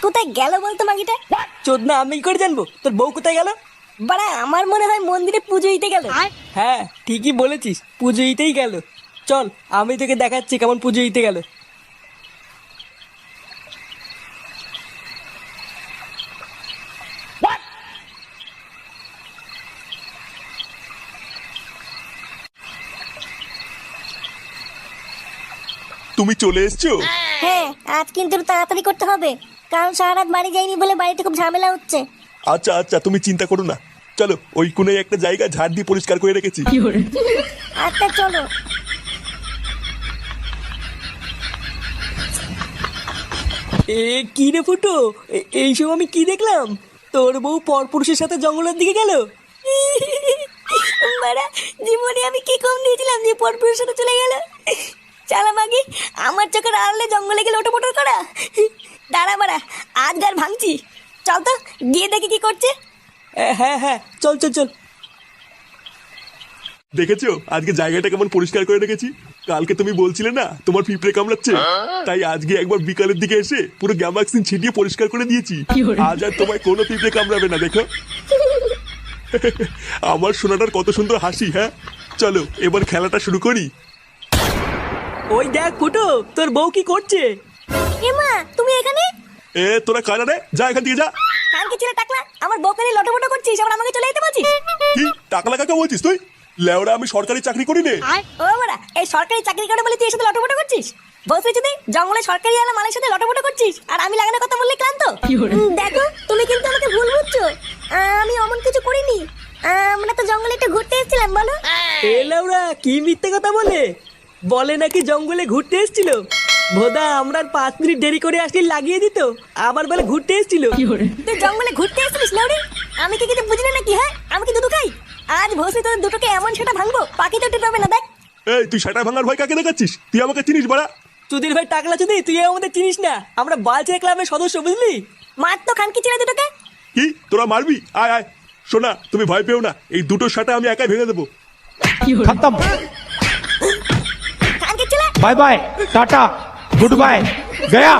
কোথায় গেল বলতো মাগিটা? চোদনা আমি কি করে জানবো তোর বউ কোথায় গেল? বাড়া আমার মনে হয় মন্দিরে পুজো দিতে গেল। হ্যাঁ ঠিকই বলেছিস, পুজো দিতেই গেল। চল আমি তোকে দেখাচ্ছি কেমন পুজো দিতে গেল। তুমি চলে এসছো? হ্যাঁ আজ কিন্তু একটু তাড়াতাড়ি করতে হবে, কারণ সারা রাত বাড়ি যাইনি বলে বাড়িতে খুব ঝামেলা হচ্ছে। আচ্ছা আচ্ছা তুমি চিন্তা করো না, চলো ওই কোণে একটা জায়গা ঝাড় দিয়ে পরিষ্কার করে রেখেছি। আচ্ছা চলো। কি রে ফুটো, এইসব আমি কি দেখলাম? তোর বউ পরপুরুষের সাথে জঙ্গলের দিকে গেল। বাড়া জীবনে আমি কি কম দিয়েছিলাম যে পরপুরের সাথে চলে গেল। চালা মাগি, আমার চোখের আড়ালে জঙ্গলে গেলে ওটো করা। দাঁড়া বাড়া, আজ গার ভাঙছি। চল তো গিয়ে দেখি কি করছে। হ্যাঁ হ্যাঁ চল চল চল। দেখেছো আজকে জায়গাটা কেমন পরিষ্কার করে রেখেছি? কালকে তুমি বলছিলে না তোমার পিঁপড়ে কামড়াচ্ছে, তাই আজকে একবার বিকালের দিকে এসে পুরো গ্যামাক্সিন ছিটিয়ে পরিষ্কার করে দিয়েছি। আজ আর তোমায় কোনো পিঁপড়ে কামড়াবে না, দেখো। আমার সোনাটার কত সুন্দর হাসি। হ্যাঁ চলো এবার খেলাটা শুরু করি। ওই দেখ ফুটো, তোর বউ কি করছে? এমা তুমি এখানে? তোরা কারা রে, যা এখান থেকে যা। কালকে ছেলে টাকলা আমার বউকে লটোমটো করছিস, আবার আমাকে চলে যেতে বলছিস? কি টাকলা কাকা বলছিস তুই? লেওড়া আমি সরকারি চাকরি করি নে। ও বাড়া, এই সরকারি চাকরি করে বলে তুই এর সাথে লটোমটো করছিস? বলছিস যদি জঙ্গলে সরকারি আলা মালের সাথে লটোমটো করছিস, আর আমি লাগানোর কথা বললে ক্লান্ত। দেখো তুমি কিন্তু আমাকে ভুল বুঝছো, আমি অমন কিছু করিনি। আমরা তো জঙ্গলে একটু ঘুরতে এসেছিলাম। বলো এলাউরা কি মিথ্যে কথা বলে? বলে নাকি জঙ্গলে ঘুরতে এসেছিল। ভোদা আমরা 5 মিনিট দেরি করে আসলে লাগিয়ে দিত, আবার বলে ঘুরতে এসেছিল। তুই জঙ্গলে ঘুরতে এসেছিস লাউরি? আমি কি কিছু বুঝলি নাকি? হ্যাঁ আমি কি দুটো খাই? আজ ভোসলে তোদের দুটোকে এমন সেটা ভাঙবো পাখি তো টের না। দেখ এই তুই সেটা ভাঙার ভয় কাকে দেখাচ্ছিস? তুই আমাকে চিনিস বাড়া? চুদির ভাই টাকলা চুদি, তুই আমাদের চিনিস না, আমরা বালচের ক্লাবের সদস্য, বুঝলি? মার তো খানকি ছেলে দুটোকে। কি তোরা মারবি? আয় আয়। শোনা তুমি ভয় পেও না, এই দুটো শাটা আমি একাই ভেঙে দেবো। खत्म। খানকি ছেলে bye bye tata good bye गया।